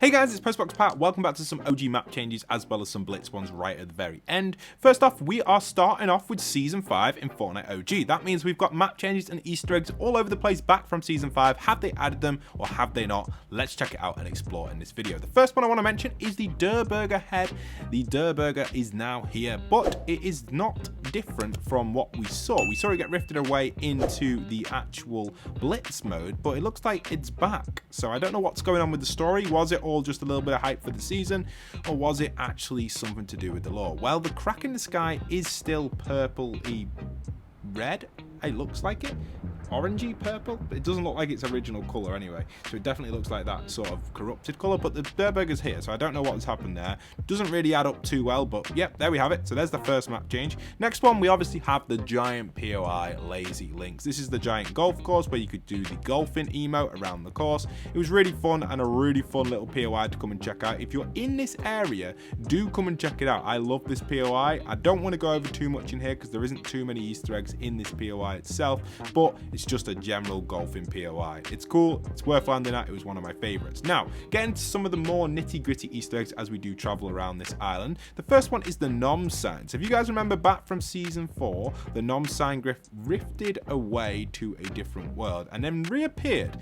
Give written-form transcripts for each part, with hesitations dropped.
Hey guys, it's Postbox Pat. Welcome back to some OG map changes as well as some Blitz ones right at the very end. First off, we are starting off with Season 5 in Fortnite OG. That means we've got map changes and Easter eggs all over the place back from Season 5. Have they added them or have they not? Let's check it out and explore in this video. The first one I want to mention is the Durr Burger head. The Durr Burger is now here, but it is not different from what we saw. We saw it get rifted away into the actual Blitz mode, but it looks like it's back. So I don't know what's going on with the story. Was it all just a little bit of hype for the season, or was it actually something to do with the lore? Well, the crack in the sky is still purpley red. It looks like it. Orangey purple, but it doesn't look like its original color anyway, so it definitely looks like that sort of corrupted color. But the Durr Burger's here, so I don't know what's happened there. Doesn't really add up too well, but yep, there we have it. So there's the first map change. Next one, we obviously have the giant POI lazy links. This is the giant golf course where you could do the golfing emote around the course. It was really fun and a really fun little POI to come and check out. If you're in this area, do come and check it out. I love this POI. I don't want to go over too much in here because there isn't too many Easter eggs in this POI itself, but it's just a general golfing POI. It's cool, it's worth landing at. It was one of my favorites. Now, getting to some of the more nitty-gritty Easter eggs as we do travel around this island. The first one is the Nom sign. So if you guys remember back from Season 4, the Nom sign rifted away to a different world and then reappeared.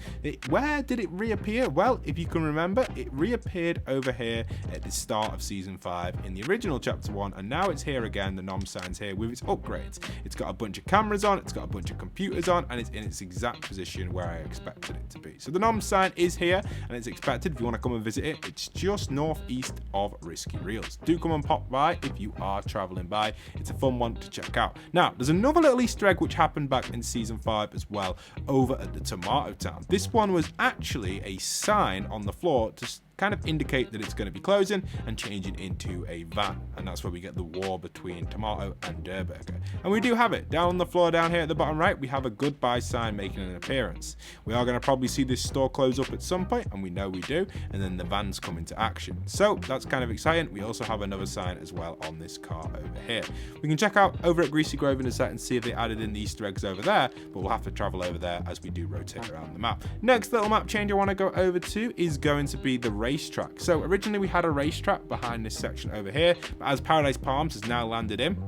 Where did it reappear? Well, if you can remember, it reappeared over here at the start of Season 5 in the original Chapter 1, and now it's here again. The Nom sign's here with its upgrades. It's got a bunch of cameras on, it's got a bunch of computers on, and it's in its exact position where I expected it to be. So the Nom sign is here and it's expected. If you want to come and visit it, it's just northeast of Risky Reels. Do come and pop by if you are traveling by. It's a fun one to check out. Now, there's another little Easter egg which happened back in Season 5 as well over at the Tomato Town. This one was actually a sign on the floor to kind of indicate that it's going to be closing and changing into a van, and that's where we get the war between Tomato and Durr Burger. And we do have it down on the floor down here at the bottom right. We have a goodbye sign making an appearance. We are going to probably see this store close up at some point, and we know we do, and then the vans come into action. So that's kind of exciting. We also have another sign as well on this car over here. We can check out over at Greasy Grove in a set and see if they added in the Easter eggs over there, but we'll have to travel over there as we do rotate around the map. Next little map change I want to go over to is going to be the racetrack. So originally we had a racetrack behind this section over here, but as Paradise Palms has now landed in,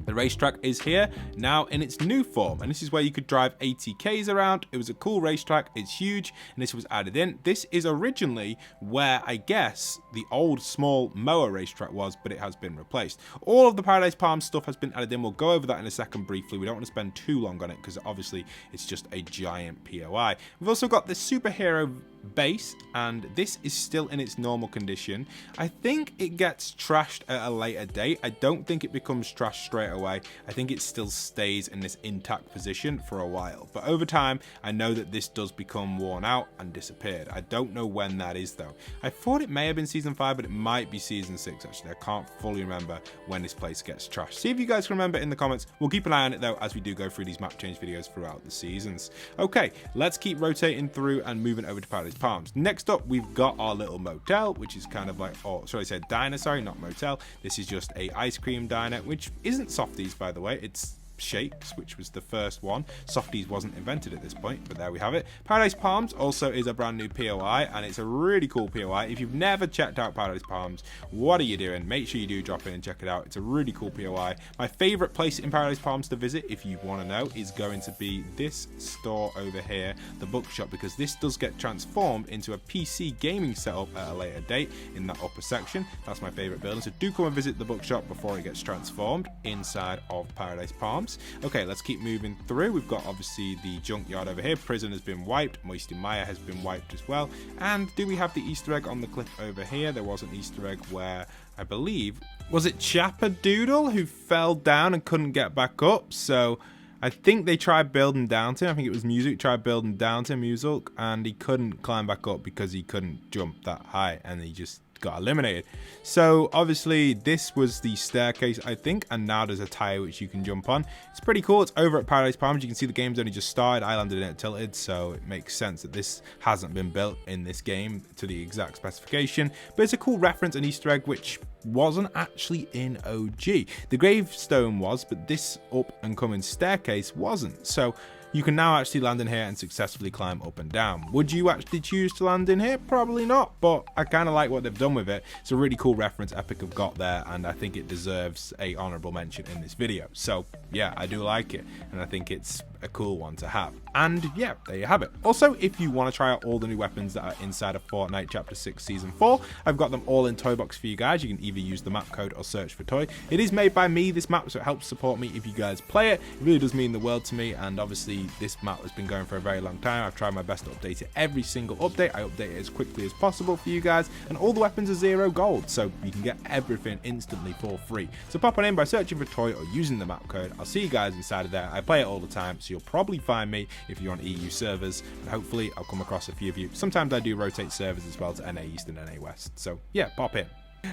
the racetrack is here now in its new form, and this is where you could drive ATKs around. It was a cool racetrack. It's huge, and this was added in. This is originally where I guess the old small Moa racetrack was, but it has been replaced. All of the Paradise Palms stuff has been added in. We'll go over that in a second briefly. We don't want to spend too long on it because obviously it's just a giant POI. We've also got the superhero base, and this is still in its normal condition. I think it gets trashed at a later date. I don't think it becomes trashed straight away. I think it still stays in this intact position for a while, but over time I know that this does become worn out and disappeared. I don't know when that is though. I thought it may have been Season 5, but it might be Season 6 actually. I can't fully remember when this place gets trashed. See if you guys can remember in the comments. We'll keep an eye on it though as we do go through these map change videos throughout the seasons. Okay, let's keep rotating through and moving over to Paradise Palms. Next up, we've got our little motel, which is kind of like, or should I say diner, sorry, not motel. This is just a ice cream diner, which isn't Softies, by the way. It's Shakes, which was the first one. Softies wasn't invented at this point, but there we have it. Paradise Palms also is a brand new POI, and it's a really cool POI. If you've never checked out Paradise Palms, what are you doing? Make sure you do drop in and check it out. It's a really cool POI. My favorite place in Paradise Palms to visit, if you want to know, is going to be this store over here, the bookshop, because this does get transformed into a PC gaming setup at a later date in that upper section. That's my favorite building, so do come and visit the bookshop before it gets transformed inside of Paradise Palms. Okay, let's keep moving through. We've got obviously the junkyard over here. Prison has been wiped. Moisty Maya has been wiped as well. And do we have the Easter egg on the cliff over here? There was an Easter egg where I believe, was it Chappadoodle who fell down and couldn't get back up? So I think they tried building down to him. I think it was Music tried building down to Music, and he couldn't climb back up because he couldn't jump that high, and he just got eliminated. So obviously this was the staircase, I think, and now there's a tire which you can jump on. It's pretty cool. It's over at Paradise Palms. You can see the game's only just started. I landed in it tilted, so it makes sense that this hasn't been built in this game to the exact specification, but it's a cool reference and Easter egg which wasn't actually in OG. The gravestone was, but this up and coming staircase wasn't. So you can now actually land in here and successfully climb up and down. Would you actually choose to land in here? Probably not, but I kind of like what they've done with it. It's a really cool reference Epic have got there, and I think it deserves a honorable mention in this video. So yeah, I do like it, and I think it's a cool one to have. And yeah, there you have it. Also, if you want to try out all the new weapons that are inside of Fortnite Chapter 6 Season 4, I've got them all in Toy Box for you guys. You can either use the map code or search for Toy. It is made by me, this map, so it helps support me if you guys play it. It really does mean the world to me, and obviously this map has been going for a very long time. I've tried my best to update it every single update. I update it as quickly as possible for you guys, and all the weapons are 0 gold, so you can get everything instantly for free. So pop on in by searching for Toy or using the map code. I'll see you guys inside of there. I play it all the time, so you'll probably find me if you're on EU servers, and hopefully I'll come across a few of you. Sometimes I do rotate servers as well to NA East and NA West, so yeah, pop in.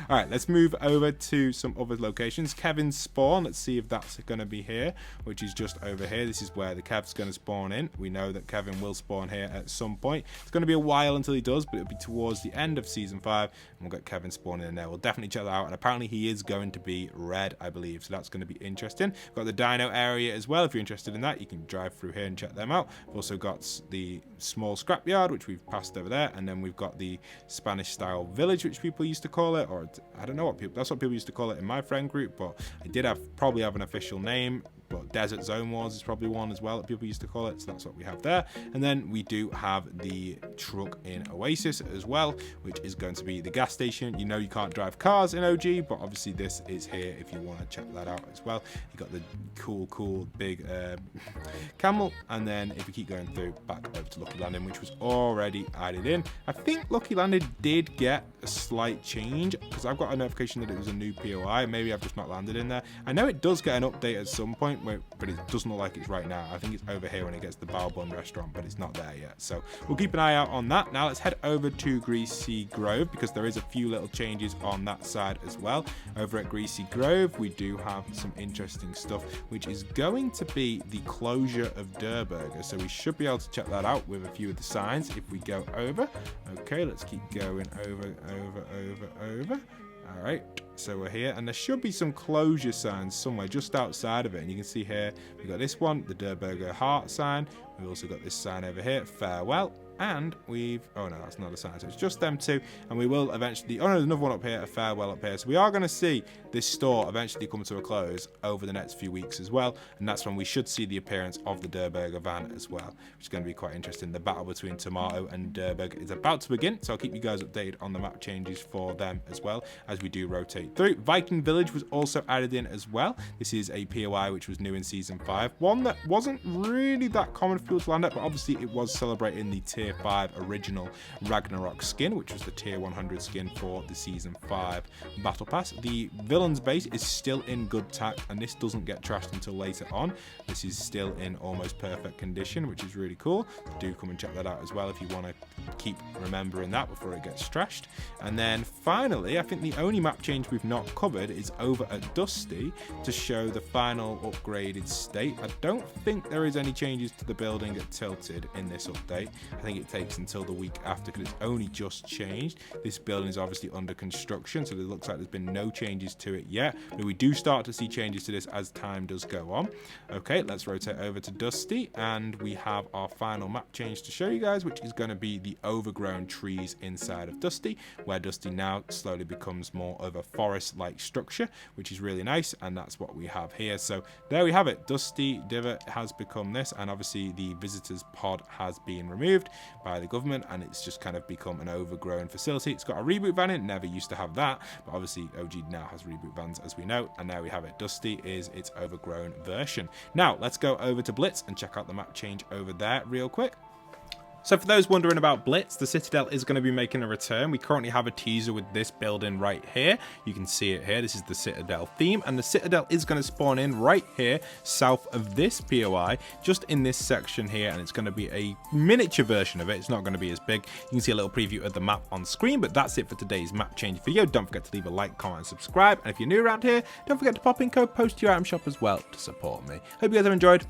Alright, let's move over to some other locations. Kevin's spawn, let's see if that's going to be here, which is just over here. This is where the Kev's going to spawn in. We know that Kevin will spawn here at some point. It's going to be a while until he does, but it'll be towards the end of Season 5, and we'll get Kevin spawning in there. We'll definitely check that out, and apparently he is going to be red, I believe, so that's going to be interesting. We've got the dino area as well. If you're interested in that, you can drive through here and check them out. We've also got the small scrapyard, which we've passed over there, and then we've got the Spanish-style village, which people used to call it, or I don't know what people, that's what people used to call it in my friend group, but I did probably have an official name. But Desert Zone Wars is probably one as well that people used to call it, so that's what we have there. And then we do have the truck in Oasis as well, which is going to be the gas station. You know you can't drive cars in OG, but obviously this is here if you want to check that out as well. You got the cool big camel, and then if we keep going through, back over to Lucky Landing, which was already added in. I think Lucky Landing did get a slight change, because I've got a notification that it was a new POI. Maybe I've just not landed in there. I know it does get an update at some point, but it doesn't look like it's right now. I think it's over here when it gets the Bao Bun restaurant, but it's not there yet. So we'll keep an eye out on that. Now let's head over to Greasy Grove, because there is a few little changes on that side as well. Over at Greasy Grove, we do have some interesting stuff, which is going to be the closure of Der Burger. So we should be able to check that out with a few of the signs if we go over. Okay, let's keep going over. All right, so we're here, and there should be some closure signs somewhere just outside of it. And you can see here, we've got this one, the Der Burger heart sign. We've also got this sign over here, farewell. And we've, oh no, that's not a sign, so it's just them two. And we will eventually, oh no, there's another one up here, a farewell up here. So we are going to see this store eventually come to a close over the next few weeks as well. And that's when we should see the appearance of the Der Burger van as well, which is going to be quite interesting. The battle between Tomato and Der Burger is about to begin, so I'll keep you guys updated on the map changes for them as well as we do rotate through. Viking Village was also added in as well. This is a POI which was new in Season 5. One that wasn't really that common for people to land at, but obviously it was celebrating the Tier 5 original Ragnarok skin, which was the Tier 100 skin for the Season 5 Battle Pass. The villain's base is still in good tack, and this doesn't get trashed until later on. This is still in almost perfect condition, which is really cool. Do come and check that out as well if you want to keep remembering that before it gets trashed. And then finally, I think the only map change we've not covered is over at Dusty to show the final upgraded state. I don't think there is any changes to the building at Tilted in this update. I think it takes until the week after, because it's only just changed. This building is obviously under construction, so it looks like there's been no changes to it yet, but we do start to see changes to this as time does go on. Okay, let's rotate over to Dusty, and we have our final map change to show you guys, which is going to be the overgrown trees inside of Dusty, where Dusty now slowly becomes more of a forest-like structure, which is really nice, and that's what we have here. So there we have it. Dusty Divot has become this, and obviously the visitors pod has been removed by the government, and it's just kind of become an overgrown facility. It's got a reboot van in, never used to have that, but obviously OG now has reboot vans, as we know, and now we have it. Dusty is its overgrown version. Now let's go over to Blitz and check out the map change over there real quick. So for those wondering about Blitz, the Citadel is going to be making a return. We currently have a teaser with this building right here. You can see it here. This is the Citadel theme, and the Citadel is going to spawn in right here south of this POI, just in this section here, and it's going to be a miniature version of it. It's not going to be as big. You can see a little preview of the map on screen, but that's it for today's map change video. Don't forget to leave a like, comment, and subscribe, and if you're new around here, don't forget to pop in code POST to your item shop as well to support me. Hope you guys have enjoyed.